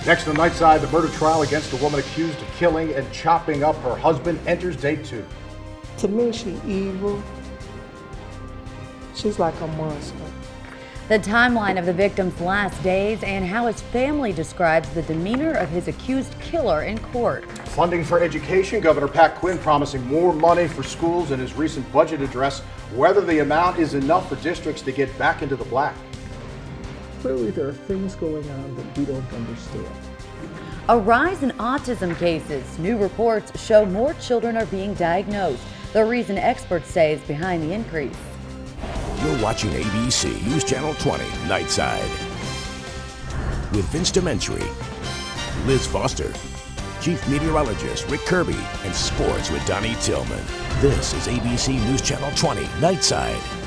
Next on Nightside, the murder trial against a woman accused of killing and chopping up her husband enters day 2. To me, she's evil. She's like a monster. The timeline of the victim's last days and how his family describes the demeanor of his accused killer in court. Funding for education, Governor Pat Quinn promising more money for schools in his recent budget address. Whether the amount is enough for districts to get back into the black. Clearly there are things going on that we don't understand. A rise in autism cases. New reports show more children are being diagnosed. The reason experts say is behind the increase. You're watching ABC News Channel 20, Nightside. With Vince Dementri, Liz Foster, Chief Meteorologist Rick Kirby, and Sports with Donnie Tillman. This is ABC News Channel 20, Nightside.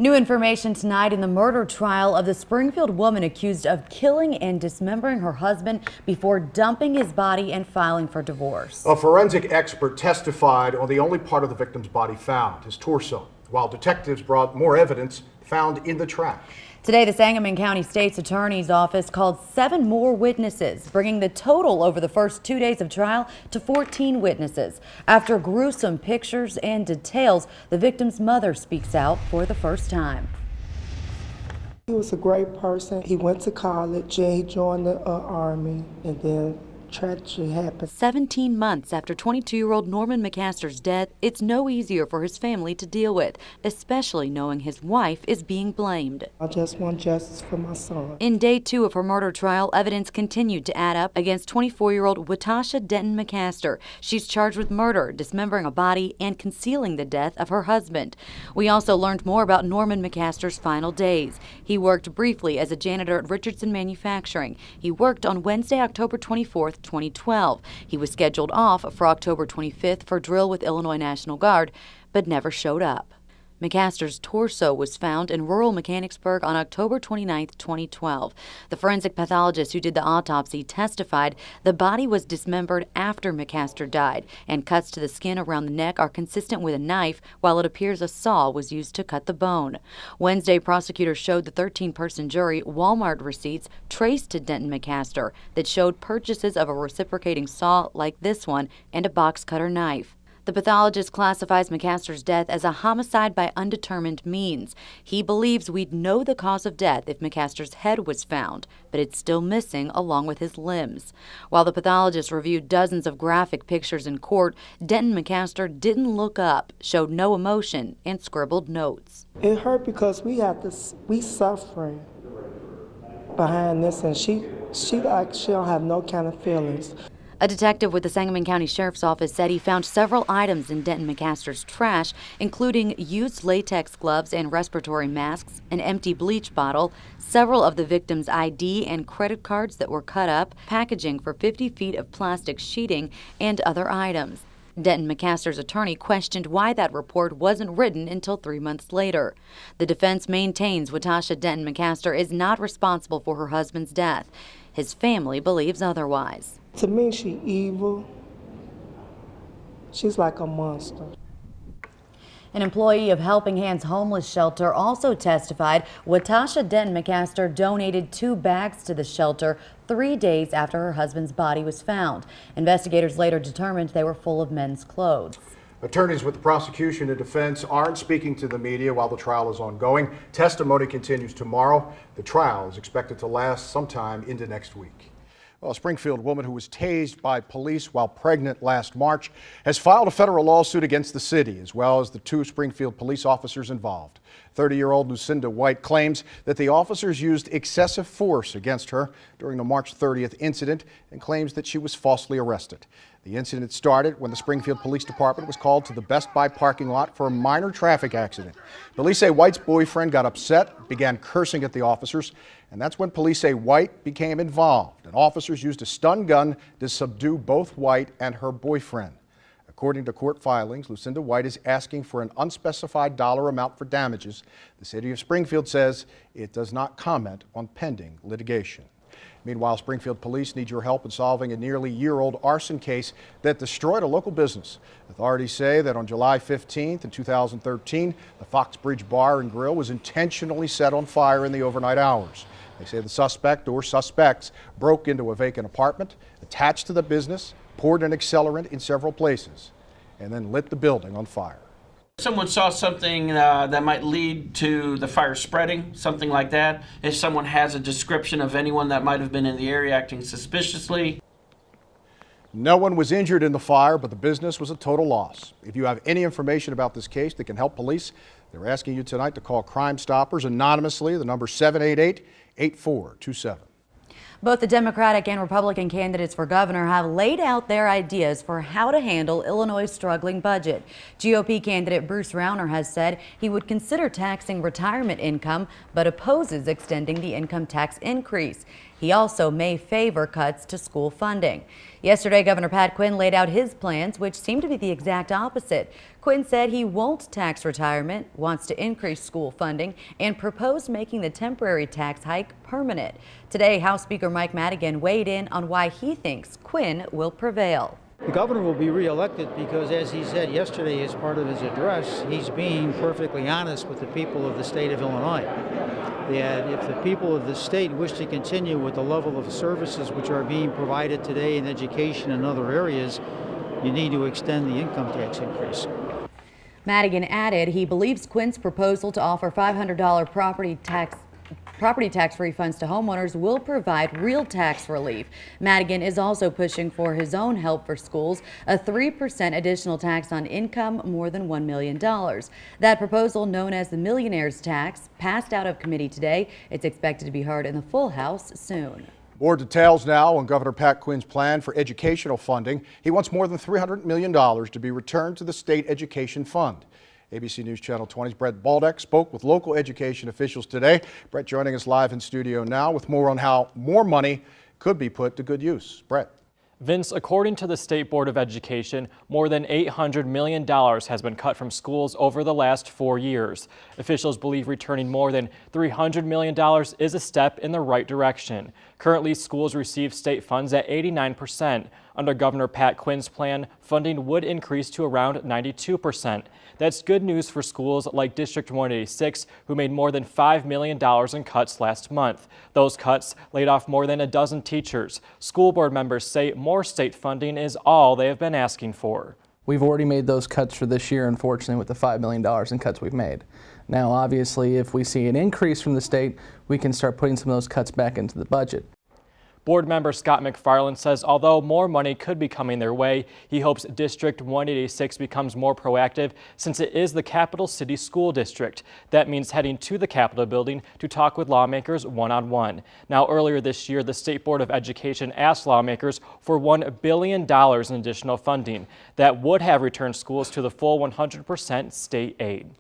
New information tonight in the murder trial of the Springfield woman accused of killing and dismembering her husband before dumping his body and filing for divorce. A forensic expert testified on the only part of the victim's body found, his torso, while detectives brought more evidence found in the trash. Today, the Sangamon County State's Attorney's Office called 7 more witnesses, bringing the total over the first 2 days of trial to 14 witnesses. After gruesome pictures and details, the victim's mother speaks out for the first time. He was a great person. He went to college and he joined the Army, and then tragedy happened. 17 months after 22-year-old Norman McCaster's death, it's no easier for his family to deal with, especially knowing his wife is being blamed. I just want justice for my son. In day 2 of her murder trial, evidence continued to add up against 24-year-old Watasha Denton McCaster. She's charged with murder, dismembering a body, and concealing the death of her husband. We also learned more about Norman McCaster's final days. He worked briefly as a janitor at Richardson Manufacturing. He worked on Wednesday, October 24th, 2012. He was scheduled off for October 25th for drill with Illinois National Guard, but never showed up. McCaster's torso was found in rural Mechanicsburg on October 29, 2012. The forensic pathologist who did the autopsy testified the body was dismembered after McCaster died, and cuts to the skin around the neck are consistent with a knife, while it appears a saw was used to cut the bone. Wednesday, prosecutors showed the 13-person jury Walmart receipts traced to Denton McCaster that showed purchases of a reciprocating saw like this one and a box cutter knife. The pathologist classifies McCaster's death as a homicide by undetermined means. He believes we'd know the cause of death if McCaster's head was found, but it's still missing along with his limbs. While the pathologist reviewed dozens of graphic pictures in court, Denton McCaster didn't look up, showed no emotion, and scribbled notes. It hurt because we suffering behind this, and she don't have no kind of feelings. A detective with the Sangamon County Sheriff's Office said he found several items in Denton McCaster's trash, including used latex gloves and respiratory masks, an empty bleach bottle, several of the victim's ID and credit cards that were cut up, packaging for 50 feet of plastic sheeting, and other items. Denton McCaster's attorney questioned why that report wasn't written until 3 months later. The defense maintains Watasha Denton McCaster is not responsible for her husband's death. His family believes otherwise. To me, she's evil. She's like a monster. An employee of Helping Hands Homeless Shelter also testified Watasha Denton McCaster donated 2 bags to the shelter 3 days after her husband's body was found. Investigators later determined they were full of men's clothes. Attorneys with the prosecution and defense aren't speaking to the media while the trial is ongoing. Testimony continues tomorrow. The trial is expected to last sometime into next week. Well, a Springfield woman who was tased by police while pregnant last March has filed a federal lawsuit against the city, as well as the 2 Springfield police officers involved. 30-year-old Lucinda White claims that the officers used excessive force against her during the March 30th incident and claims that she was falsely arrested. The incident started when the Springfield Police Department was called to the Best Buy parking lot for a minor traffic accident. Police say White's boyfriend got upset, began cursing at the officers, and that's when police say White became involved, and officers used a stun gun to subdue both White and her boyfriend. According to court filings, Lucinda White is asking for an unspecified dollar amount for damages. The city of Springfield says it does not comment on pending litigation. Meanwhile, Springfield police need your help in solving a nearly year-old arson case that destroyed a local business. Authorities say that on July 15th in 2013, the Foxbridge Bar and Grill was intentionally set on fire in the overnight hours. They say the suspect or suspects broke into a vacant apartment attached to the business, poured an accelerant in several places, and then lit the building on fire. Someone saw something that might lead to the fire spreading, something like that. If someone has a description of anyone that might have been in the area acting suspiciously. No one was injured in the fire, but the business was a total loss. If you have any information about this case that can help police, they're asking you tonight to call Crime Stoppers anonymously. The number 788-8427. Both the Democratic and Republican candidates for governor have laid out their ideas for how to handle Illinois' struggling budget. GOP candidate Bruce Rauner has said he would consider taxing retirement income, but opposes extending the income tax increase. He also may favor cuts to school funding. Yesterday, Governor Pat Quinn laid out his plans, which seem to be the exact opposite. Quinn said he won't tax retirement, wants to increase school funding, and proposed making the temporary tax hike permanent. Today, House Speaker Mike Madigan weighed in on why he thinks Quinn will prevail. The governor will be reelected because, as he said yesterday as part of his address, he's being perfectly honest with the people of the state of Illinois. That if the people of the state wish to continue with the level of services which are being provided today in education and other areas, you need to extend the income tax increase. Madigan added he believes Quinn's proposal to offer $500 property tax refunds to homeowners will provide real tax relief. Madigan is also pushing for his own help for schools, a 3% additional tax on income more than $1 million. That proposal, known as the millionaire's tax, passed out of committee today. It's expected to be heard in the full House soon. More details now on Governor Pat Quinn's plan for educational funding. He wants more than $300 million to be returned to the state education fund. ABC News Channel 20's Brett Baldeck spoke with local education officials today. Brett joining us live in studio now with more on how more money could be put to good use. Brett. Vince, according to the State Board of Education, more than $800 million has been cut from schools over the last 4 years. Officials believe returning more than $300 million is a step in the right direction. Currently, schools receive state funds at 89%. Under Governor Pat Quinn's plan, funding would increase to around 92%. That's good news for schools like District 186, who made more than $5 million in cuts last month. Those cuts laid off more than a dozen teachers. School board members say more state funding is all they have been asking for. We've already made those cuts for this year, unfortunately, with the $5 million in cuts we've made. Now, obviously, if we see an increase from the state, we can start putting some of those cuts back into the budget. Board member Scott McFarland says although more money could be coming their way, he hopes District 186 becomes more proactive since it is the capital city school district. That means heading to the Capitol building to talk with lawmakers one-on-one. Now, earlier this year, the State Board of Education asked lawmakers for $1 billion in additional funding. That would have returned schools to the full 100% state aid.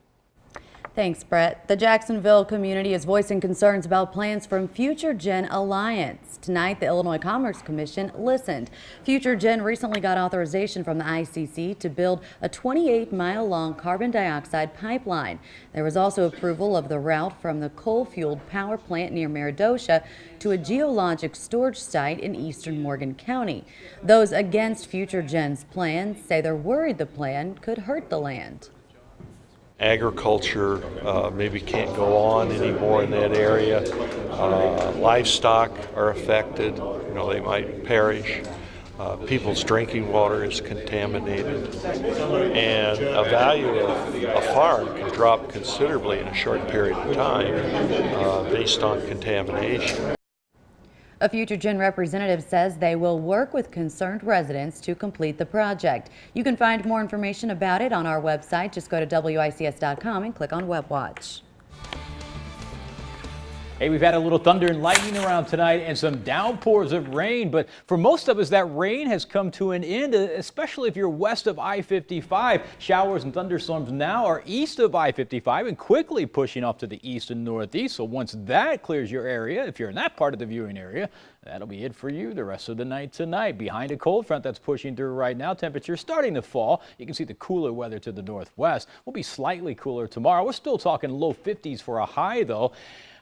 Thanks, Brett. The Jacksonville community is voicing concerns about plans from Future Gen Alliance. Tonight, the Illinois Commerce Commission listened. Future Gen recently got authorization from the ICC to build a 28-mile-long carbon dioxide pipeline. There was also approval of the route from the coal-fueled power plant near Meridosha to a geologic storage site in eastern Morgan County. Those against Future Gen's plans say they're worried the plan could hurt the land. Agriculture maybe can't go on anymore in that area. Livestock are affected, they might perish. People's drinking water is contaminated. And a value of a farm can drop considerably in a short period of time based on contamination. A Future Gen representative says they will work with concerned residents to complete the project. You can find more information about it on our website. Just go to WICS.com and click on Web Watch. Hey, we've had a little thunder and lightning around tonight and some downpours of rain, but for most of us, that rain has come to an end, especially if you're west of I-55. Showers and thunderstorms now are east of I-55 and quickly pushing off to the east and northeast. So once that clears your area, if you're in that part of the viewing area, that'll be it for you the rest of the night tonight. Behind a cold front that's pushing through right now, temperatures starting to fall. You can see the cooler weather to the northwest. We'll be slightly cooler tomorrow. We're still talking low 50s for a high, though.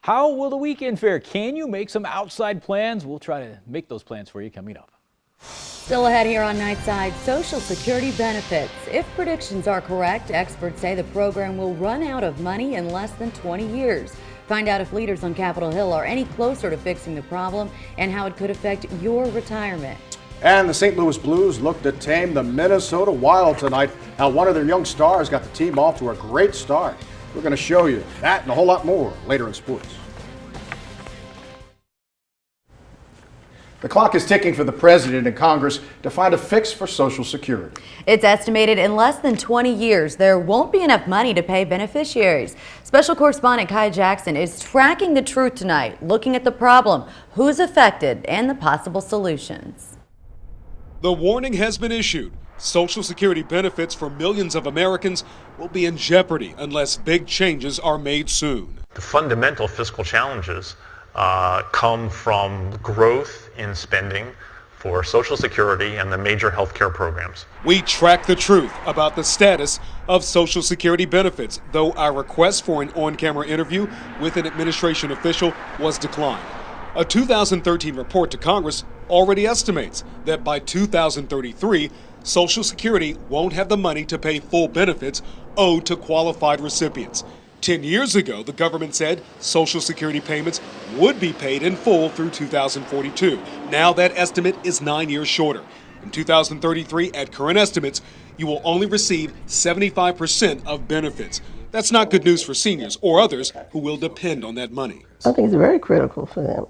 How will the weekend fare? Can you make some outside plans? We'll try to make those plans for you coming up. Still ahead here on Nightside, Social Security benefits. If predictions are correct, experts say the program will run out of money in less than 20 years. Find out if leaders on Capitol Hill are any closer to fixing the problem and how it could affect your retirement. And the St. Louis Blues looked to tame the Minnesota Wild tonight. Now, one of their young stars got the team off to a great start. We're going to show you that and a whole lot more later in sports. The clock is ticking for the president and Congress to find a fix for Social Security. It's estimated in less than 20 years there won't be enough money to pay beneficiaries. Special correspondent Kai Jackson is tracking the truth tonight, looking at the problem, who's affected, and the possible solutions. The warning has been issued. Social Security benefits for millions of Americans will be in jeopardy unless big changes are made soon. The fundamental fiscal challenges come from growth in spending for Social Security and the major health care programs. We track the truth about the status of Social Security benefits, though our request for an on-camera interview with an administration official was declined. A 2013 report to Congress already estimates that by 2033, Social Security won't have the money to pay full benefits owed to qualified recipients. 10 years ago, the government said Social Security payments would be paid in full through 2042. Now that estimate is 9 years shorter. In 2033, at current estimates, you will only receive 75% of benefits. That's not good news for seniors or others who will depend on that money. I think it's very critical for them.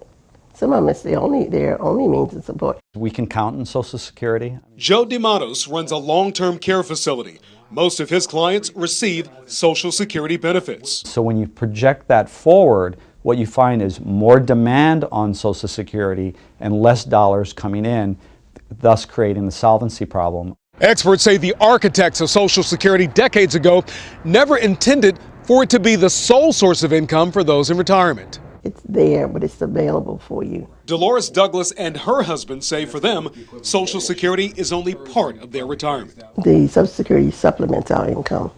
Some of them, it's their only means of support. We can count on Social Security. Joe DeMatos runs a long-term care facility. Most of his clients receive Social Security benefits. So when you project that forward, what you find is more demand on Social Security and less dollars coming in, thus creating the solvency problem. Experts say the architects of Social Security decades ago never intended for it to be the sole source of income for those in retirement. It's there, but it's available for you. Dolores Douglas and her husband say for them, Social Security is only part of their retirement. The Social Security supplements our income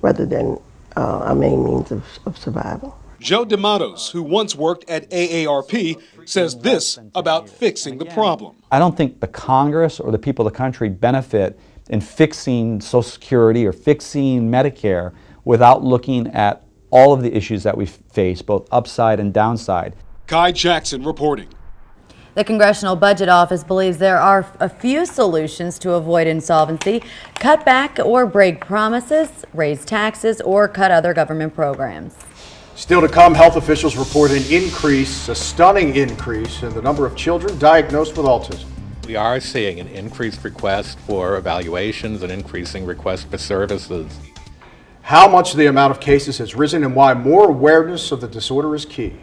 rather than our main means of survival. Joe DeMatos, who once worked at AARP, says this about fixing the problem. I don't think the Congress or the people of the country benefit in fixing Social Security or fixing Medicare without looking at all of the issues that we face, both upside and downside. Kai Jackson reporting. The Congressional Budget Office believes there are a few solutions to avoid insolvency: cut back or break promises, raise taxes, or cut other government programs. Still to come, health officials report a stunning increase in the number of children diagnosed with autism. We are seeing an increased request for evaluations, an increasing request for services. How much the amount of cases has risen and why more awareness of the disorder is key.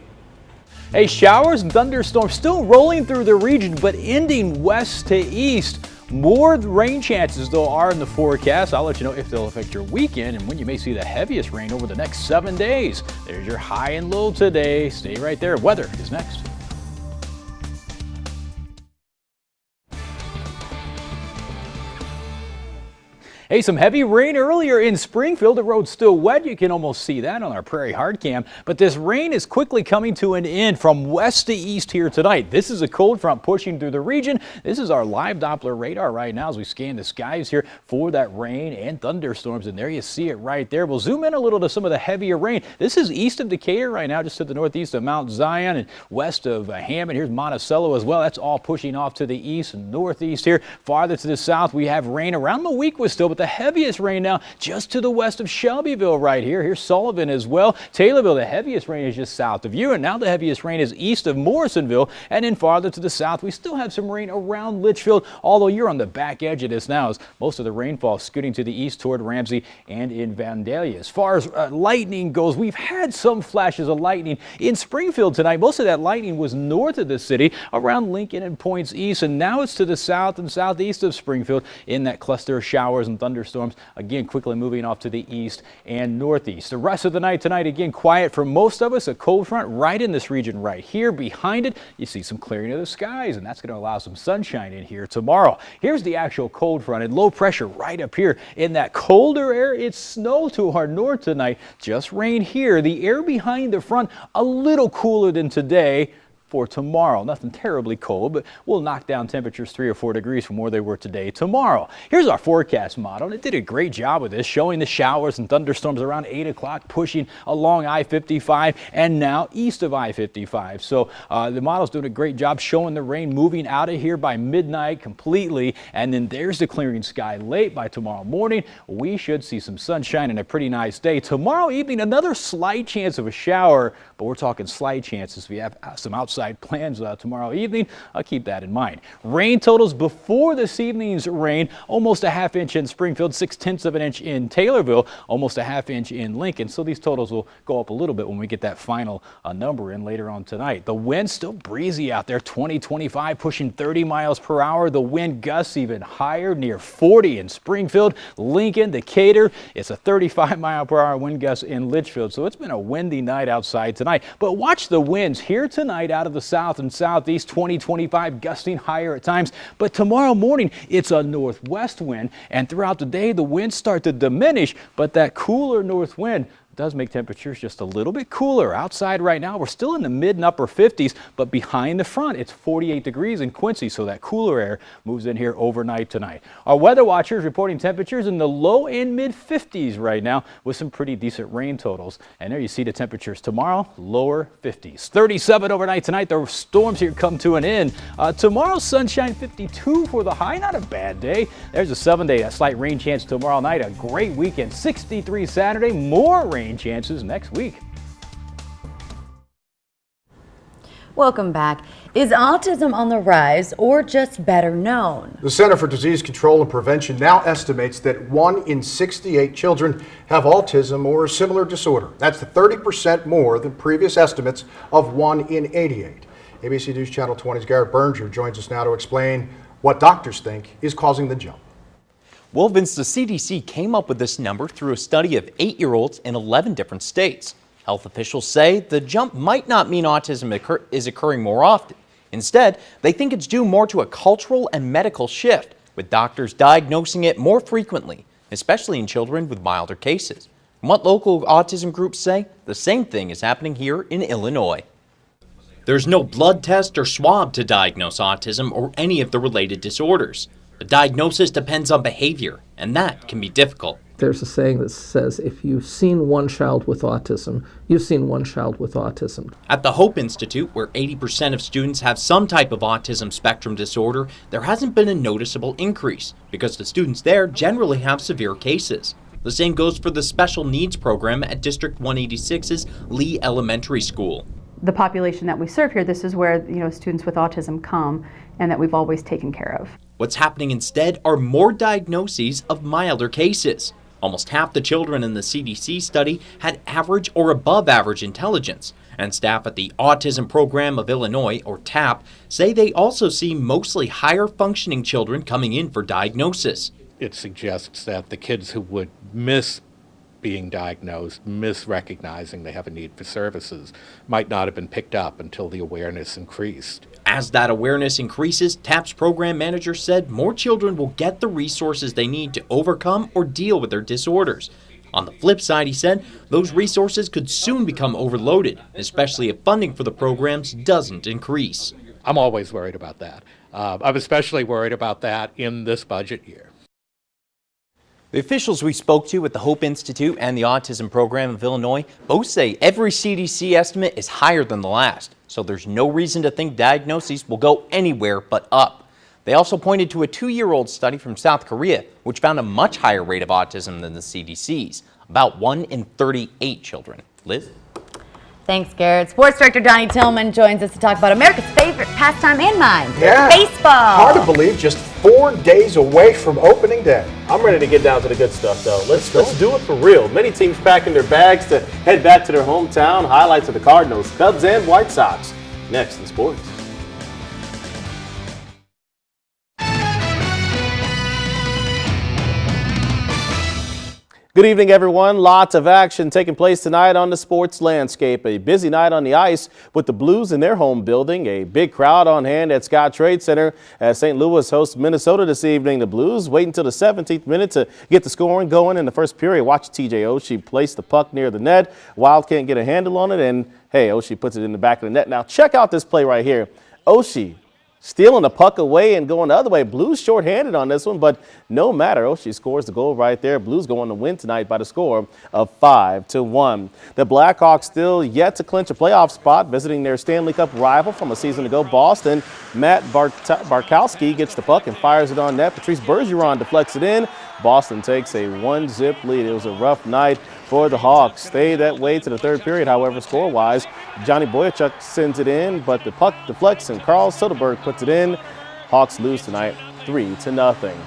Hey, showers and thunderstorms still rolling through the region, but ending west to east. More rain chances, though, are in the forecast. I'll let you know if they'll affect your weekend and when you may see the heaviest rain over the next 7 days. There's your high and low today. Stay right there. Weather is next. Hey, some heavy rain earlier in Springfield. The road's still wet. You can almost see that on our Prairie Hard Cam. But this rain is quickly coming to an end from west to east here tonight. This is a cold front pushing through the region. This is our live Doppler radar right now as we scan the skies here for that rain and thunderstorms. And there you see it right there. We'll zoom in a little to some of the heavier rain. This is east of Decatur right now, just to the northeast of Mount Zion and west of Hammond. Here's Monticello as well. That's all pushing off to the east and northeast here. Farther to the south, we have rain around the Week still, but the heaviest rain now just to the west of Shelbyville right here. Here's Sullivan as well. Taylorville, the heaviest rain is just south of you, and now the heaviest rain is east of Morrisonville. And then farther to the south, we still have some rain around Litchfield, although you're on the back edge of this now as most of the rainfall scooting to the east toward Ramsey and in Vandalia. As far as lightning goes, we've had some flashes of lightning in Springfield tonight. Most of that lightning was north of the city around Lincoln and points east, and now it's to the south and southeast of Springfield in that cluster of showers and thunderstorms. Again, quickly moving off to the east and northeast. The rest of the night tonight, again, quiet for most of us. A cold front right in this region right here. Behind it, you see some clearing of the skies, and that's going to allow some sunshine in here tomorrow. Here's the actual cold front and low pressure right up here in that colder air. It's snow to our north tonight. Just rain here. The air behind the front a little cooler than today. for tomorrow. Nothing terribly cold, but we'll knock down temperatures 3 or 4 degrees from where they were today tomorrow. Here's our forecast model, and it did a great job with this, showing the showers and thunderstorms around 8 o'clock, pushing along I-55 and now east of I-55. So the model's doing a great job showing the rain moving out of here by midnight completely, and then there's the clearing sky late. By tomorrow morning, we should see some sunshine and a pretty nice day. Tomorrow evening, another slight chance of a shower, but we're talking slight chances. We have some outside plans tomorrow evening. I'll keep that in mind. Rain totals before this evening's rain: almost a ½ inch in Springfield, 6/10 of an inch in Taylorville, almost a ½ inch in Lincoln. So these totals will go up a little bit when we get that final number in later on tonight. The wind's still breezy out there, 20-25, pushing 30 miles per hour. The wind gusts even higher, near 40 in Springfield, Lincoln, Decatur. It's a 35-mile-per-hour wind gust in Litchfield. So it's been a windy night outside tonight. But watch the winds here tonight out of the south and southeast, 20-25, gusting higher at times. But tomorrow morning, it's a northwest wind, and throughout the day, the winds start to diminish, but that cooler north wind does make temperatures just a little bit cooler. Outside right now, we're still in the mid and upper 50s, but behind the front, it's 48 degrees in Quincy, so that cooler air moves in here overnight tonight. Our weather watchers reporting temperatures in the low and mid 50s right now with some pretty decent rain totals. And there you see the temperatures tomorrow, lower 50s. 37 overnight tonight. The storms here come to an end. Tomorrow, sunshine, 52 for the high. Not a bad day. There's a 7-day, a slight rain chance tomorrow night. A great weekend. 63 Saturday, more rain chances next week. Welcome back. Is autism on the rise or just better known? The Center for Disease Control and Prevention now estimates that 1 in 68 children have autism or a similar disorder. That's 30% more than previous estimates of 1 in 88. ABC News Channel 20's Garrett Berger joins us now to explain what doctors think is causing the jump. Well, Vince, the CDC came up with this number through a study of 8-year-olds in 11 different states. Health officials say the jump might not mean autism is occurring more often. Instead, they think it's due more to a cultural and medical shift, with doctors diagnosing it more frequently, especially in children with milder cases. And what local autism groups say, the same thing is happening here in Illinois. There's no blood test or swab to diagnose autism or any of the related disorders. The diagnosis depends on behavior, and that can be difficult. There's a saying that says, if you've seen one child with autism, you've seen one child with autism. At the Hope Institute, where 80% of students have some type of autism spectrum disorder, there hasn't been a noticeable increase because the students there generally have severe cases. The same goes for the special needs program at District 186's Lee Elementary School. The population that we serve here, this is where students with autism come and that we've always taken care of. What's happening instead are more diagnoses of milder cases. Almost half the children in the CDC study had average or above average intelligence, and staff at the Autism Program of Illinois, or TAP, say they also see mostly higher functioning children coming in for diagnosis. It suggests that the kids who would miss being diagnosed, misrecognizing they have a need for services, might not have been picked up until the awareness increased. As that awareness increases, TAP's program manager said more children will get the resources they need to overcome or deal with their disorders. On the flip side, he said, those resources could soon become overloaded, especially if funding for the programs doesn't increase. I'm always worried about that. I'm especially worried about that in this budget year. The officials we spoke to at the Hope Institute and the Autism Program of Illinois both say every CDC estimate is higher than the last, so there's no reason to think diagnoses will go anywhere but up. They also pointed to a 2-year-old study from South Korea, which found a much higher rate of autism than the CDC's, about 1 in 38 children. Liz? Thanks, Garrett. Sports director Donnie Tillman joins us to talk about America's favorite pastime and mine, baseball. Hard to believe, just 4 days away from opening day. I'm ready to get down to the good stuff, though. Let's do it for real. Many teams packing their bags to head back to their hometown. Highlights of the Cardinals, Cubs, and White Sox. Next in sports. Good evening, everyone. Lots of action taking place tonight on the sports landscape. A busy night on the ice with the Blues in their home building. A big crowd on hand at Scott Trade Center as St. Louis hosts Minnesota this evening. The Blues wait until the 17th minute to get the scoring going in the first period. Watch TJ Oshie place the puck near the net. Wild can't get a handle on it, and Hey, Oshie puts it in the back of the net. Now check out this play right here. Oshie stealing the puck away and going the other way. Blues shorthanded on this one, but no matter. Oshie scores the goal right there. Blues go on to win tonight by the score of 5-1. The Blackhawks still yet to clinch a playoff spot, visiting their Stanley Cup rival from a season ago, Boston. Matt Barkowski gets the puck and fires it on net. Patrice Bergeron deflects it in. Boston takes a 1-zip lead. It was a rough night for the Hawks. Stayed that way to the third period, however, score-wise. Johnny Boyachuk sends it in, but the puck deflects and Carl Soderberg puts it in. Hawks lose tonight 3-0.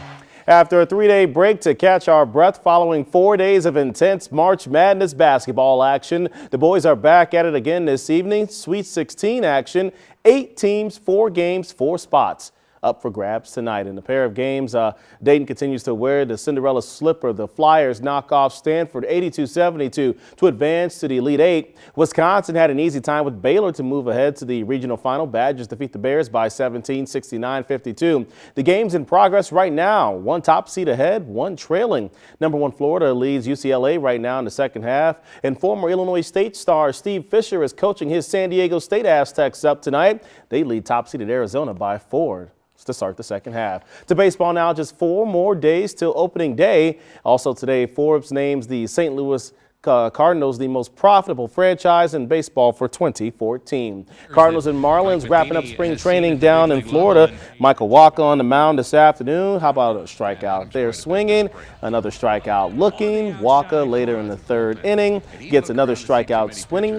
After a 3-day break to catch our breath following 4 days of intense March Madness basketball action, the boys are back at it again this evening. Sweet 16 action, 8 teams, 4 games, 4 spots up for grabs tonight. In the pair of games, Dayton continues to wear the Cinderella slipper. The Flyers knock off Stanford 82-72 to advance to the Elite Eight. Wisconsin had an easy time with Baylor to move ahead to the regional final. Badgers defeat the Bears by 17, 69-52. The game's in progress right now. One top seed ahead, one trailing. Number 1 Florida leads UCLA right now in the second half. And former Illinois State star Steve Fisher is coaching his San Diego State Aztecs up tonight. They lead top seeded Arizona by 4 to start the second half. To baseball now, just 4 more days till opening day. Also today, Forbes names the St. Louis Cardinals the most profitable franchise in baseball for 2014. Cardinals and Marlins wrapping up spring training down in Florida. Michael Wacha on the mound this afternoon. How about a strikeout there swinging, another strikeout looking. Wacha later in the third inning gets another strikeout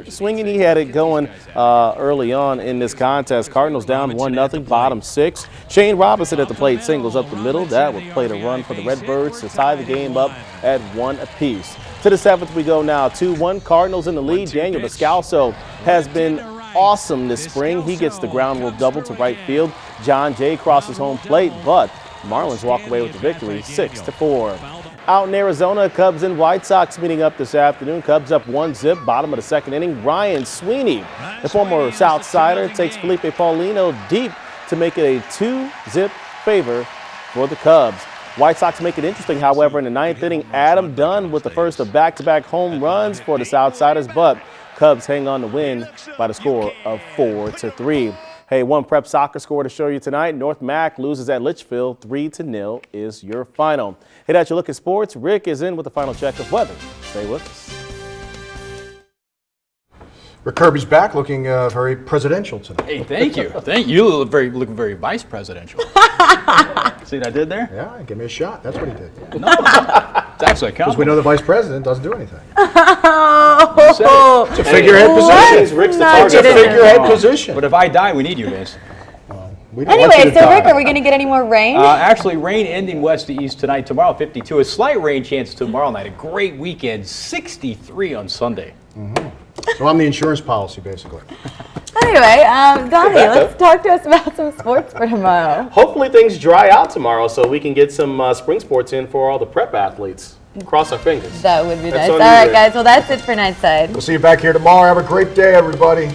swinging. He had it going early on in this contest. Cardinals down 1-0, bottom 6. Shane Robinson at the plate singles up the middle. That would play the run for the Redbirds to tie the game up at 1 apiece. To the 7th we go now, 2-1 Cardinals in the lead. Daniel Descalso has been awesome this spring. He gets the ground rule double to right field. John Jay crosses home plate, but Marlins walk away with the victory 6-4. Out in Arizona, Cubs and White Sox meeting up this afternoon. Cubs up 1-0, bottom of the second inning. Ryan Sweeney, the former South Sider, takes Felipe Paulino deep to make it a 2-zip favor for the Cubs. White Sox make it interesting, however, in the 9th inning. Adam Dunn with the first of back-to-back home runs for the Southsiders, but Cubs hang on to win by the score of 4-3. Hey, one prep soccer score to show you tonight. North Mac loses at Litchfield. 3-0 is your final. Hey, that's your look at sports. Rick is in with the final check of weather. Stay with us. Rick Kirby's back, looking very presidential tonight. Hey, thank you. Thank you. You look very vice presidential. See what I did there? Yeah, give me a shot. That's what he did. No, it's actually a compliment. Because we know the vice president doesn't do anything. Oh, it's a figurehead position. Rick's the target. It's a figurehead position. But if I die, we need you, Vince. Anyway, so Rick, are we going to get any more rain? Actually, rain ending west to east tonight. Tomorrow, 52. A slight rain chance tomorrow night. A great weekend. 63 on Sunday. So I'm the insurance policy, basically. Anyway, Donnie, let's talk to us about some sports for tomorrow. Hopefully things dry out tomorrow so we can get some spring sports in for all the prep athletes. Cross our fingers. That would be nice. All right, guys. Well, that's it for Nightside. We'll see you back here tomorrow. Have a great day, everybody.